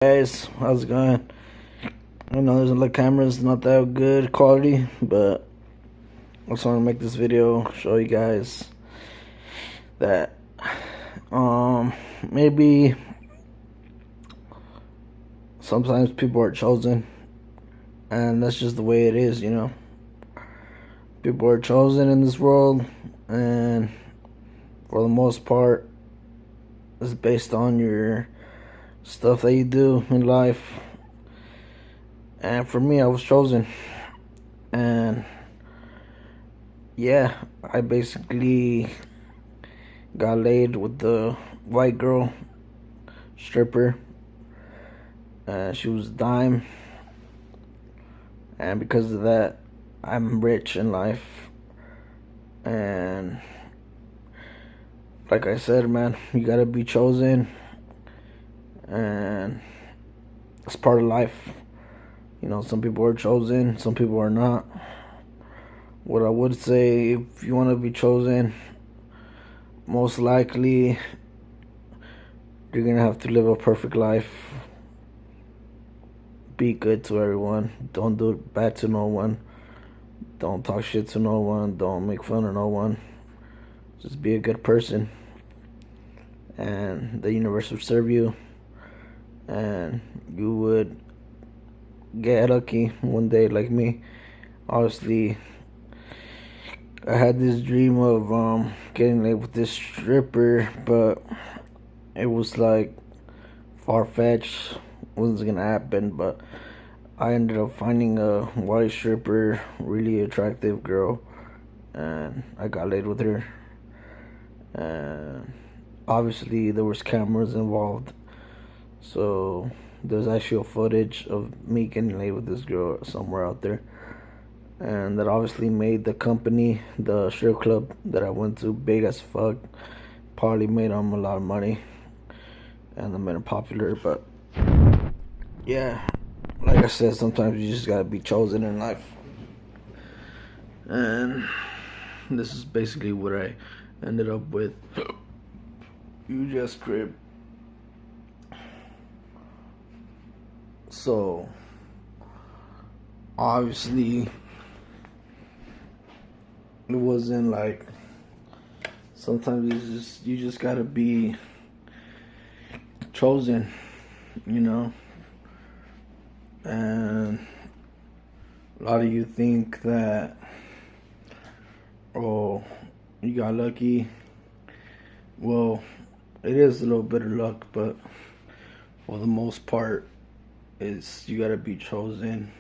Guys, how's it going? I know there's the camera's not that good quality, but I just want to make this video show you guys that maybe sometimes people are chosen, and that's just the way it is, you know. People are chosen in this world, and for the most part, it's based on your stuff that you do in life. And for me, I was chosen, and yeah, I basically got laid with the white girl stripper. She was a dime, and because of that, I'm rich in life. And like I said, man, you gotta be chosen, and it's part of life. You know, some people are chosen, some people are not. What I would say, if you want to be chosen, most likely you're gonna have to live a perfect life. Be good to everyone. Don't do bad to no one. Don't talk shit to no one. Don't make fun of no one. Just be a good person, and the universe will serve you, and you would get lucky one day like me. Obviously, I had this dream of getting laid with this stripper, but it was like far-fetched. Wasn't gonna happen, but I ended up finding a white stripper, really attractive girl, and I got laid with her. And obviously there was cameras involved, so there's actual footage of me getting laid with this girl somewhere out there. And that obviously made the company, the strip club that I went to, big as fuck. Probably made them a lot of money, and they made them popular. But yeah, like I said, sometimes you just gotta be chosen in life. And this is basically what I ended up with. You just crib. So obviously it wasn't like, sometimes you just gotta be chosen, you know. And a lot of you think that, oh, you got lucky. Well, it is a little bit of luck, but for the most part, you gotta be chosen.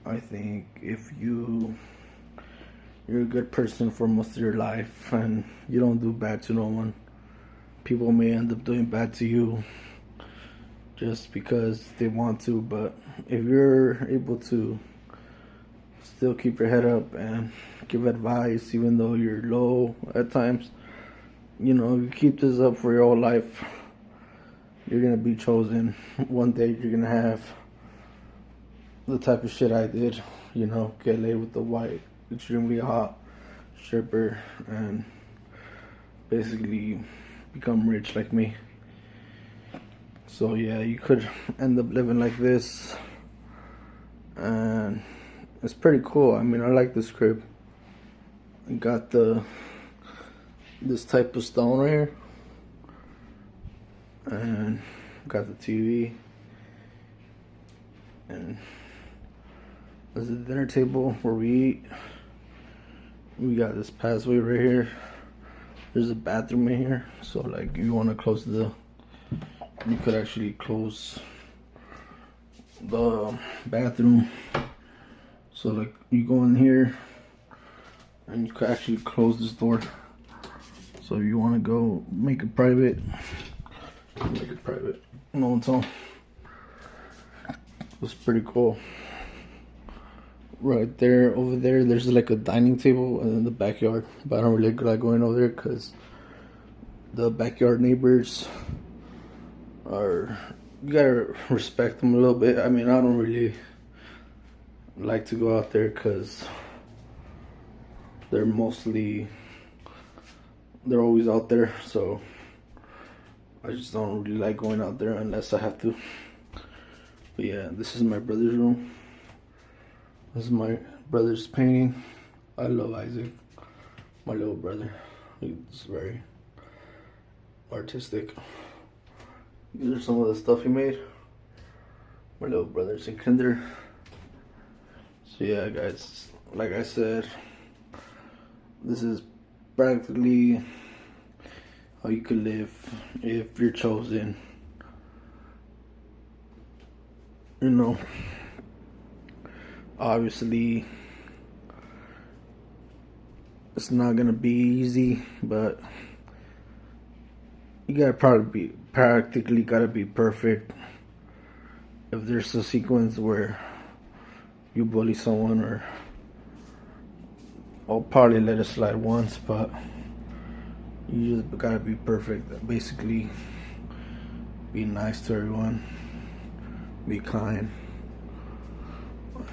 I think if you're a good person for most of your life and you don't do bad to no one, people may end up doing bad to you just because they want to. But if you're able to still keep your head up and give advice even though you're low at times, you know, you keep this up for your whole life, you're gonna be chosen. One day you're gonna have the type of shit I did, you know, get laid with the white, extremely hot stripper, and basically become rich like me. So yeah, you could end up living like this, and it's pretty cool. I mean, I like this crib. I got this type of stone right here, and got the TV, and there's a dinner table where we eat. We got this passway right here. There's a bathroom in here, so like if you want to close you could actually close the bathroom. So like you go in here and you could actually close this door. So if you want to go make it private, make it private. No one's home. It's pretty cool. Right there, over there, there's like a dining table in the backyard, but I don't really like going over there because the backyard neighbors are, you gotta respect them a little bit. I mean, I don't really like to go out there because they're always out there, so I just don't really like going out there unless I have to. But yeah, this is my brother's room. This is my brother's painting. I love Isaac, my little brother. He's very artistic. These are some of the stuff he made. My little brother's in kinder. So yeah, guys, like I said, this is practically how you could live if you're chosen. You know, obviously it's not gonna be easy, but you gotta practically gotta be perfect. If there's a sequence where you bully someone, or I'll probably let it slide once, but you just gotta be perfect. Basically, be nice to everyone, be kind,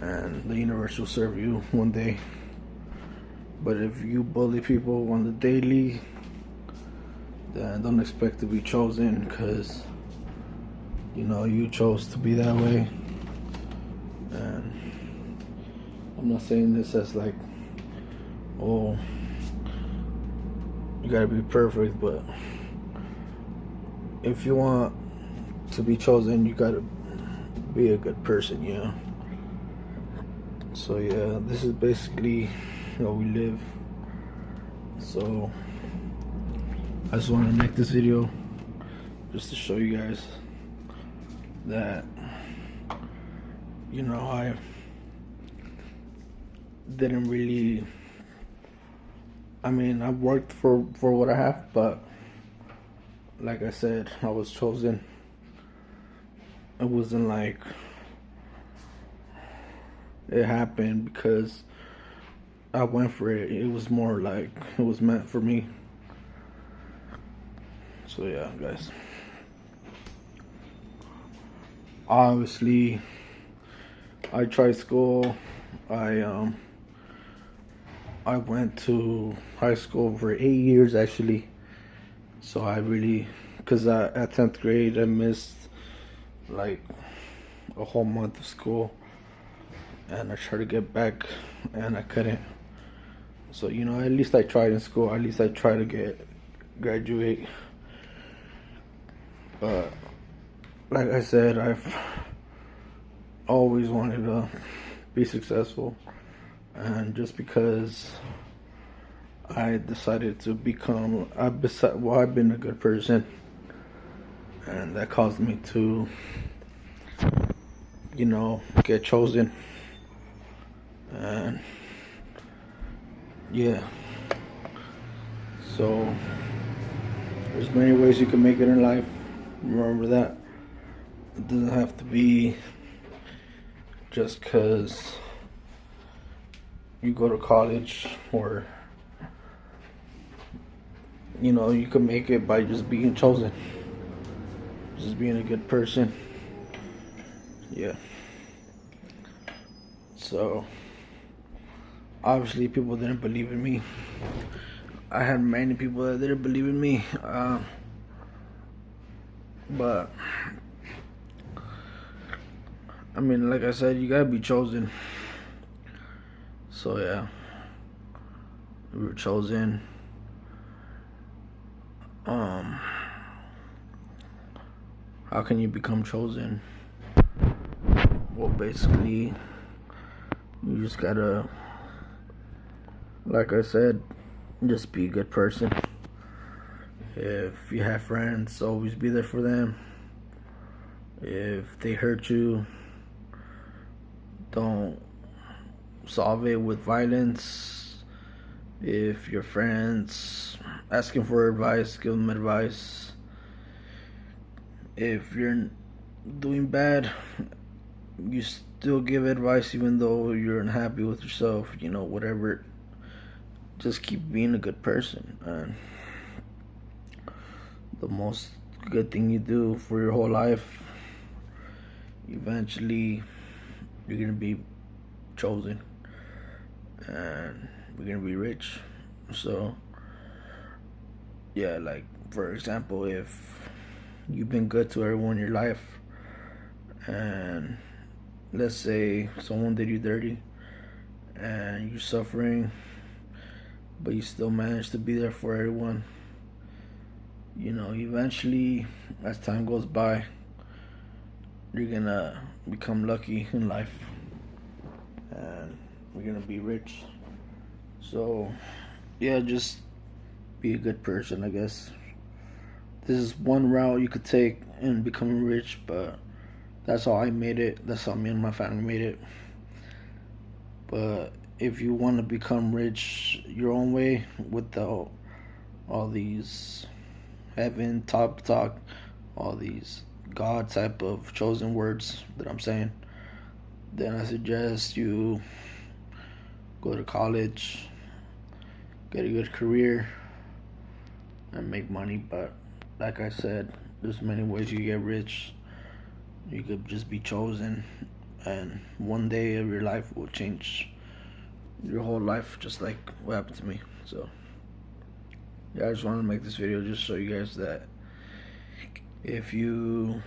and the universe will serve you one day. But if you bully people on the daily, then don't expect to be chosen, because you know you chose to be that way. And I'm not saying this as like, oh, you gotta be perfect, but if you want to be chosen, you gotta be a good person, you know. So yeah, this is basically how we live. So I just want to make this video just to show you guys that, you know, I didn't really, I mean, I worked for what I have, but like I said, I was chosen. It wasn't like it happened because I went for it. It was more like it was meant for me. So yeah, guys. Obviously, I tried school. I went to high school for 8 years actually. So I really, cause at 10th grade I missed like a whole month of school, and I tried to get back and I couldn't. So you know, at least I tried in school. At least I tried to graduate. But like I said, I've always wanted to be successful, and just because I decided to become, I've been a good person, and that caused me to, you know, get chosen. And yeah, so there's many ways you can make it in life. Remember that. It doesn't have to be just because you go to college, or you know, you can make it by just being chosen, just being a good person. Yeah. So obviously people didn't believe in me. I had many people that didn't believe in me, but I mean, like I said, you gotta be chosen. So yeah, we were chosen. How can you become chosen? Well, basically, you just gotta, like I said, just be a good person. If you have friends, always be there for them. If they hurt you, don't solve it with violence. If your friends asking for advice, give them advice. If you're doing bad, you still give advice even though you're unhappy with yourself, you know, whatever. Just keep being a good person, and the most good thing you do for your whole life, eventually you're gonna be chosen and you're gonna be rich. So yeah, like for example, if you've been good to everyone in your life, and let's say someone did you dirty and you're suffering, but you still manage to be there for everyone. You know, eventually, as time goes by, you're gonna become lucky in life, and you're gonna be rich. So, yeah, just be a good person, I guess. This is one route you could take in becoming rich, but that's how I made it. That's how me and my family made it. But if you want to become rich your own way without all these heaven top talk, all these God type of chosen words that I'm saying, then I suggest you go to college, get a good career, and make money. But like I said, there's many ways you get rich. You could just be chosen, and one day of your life will change your whole life, just like what happened to me. So, yeah, I just wanted to make this video just show you guys that if you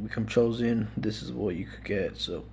become chosen, this is what you could get. So,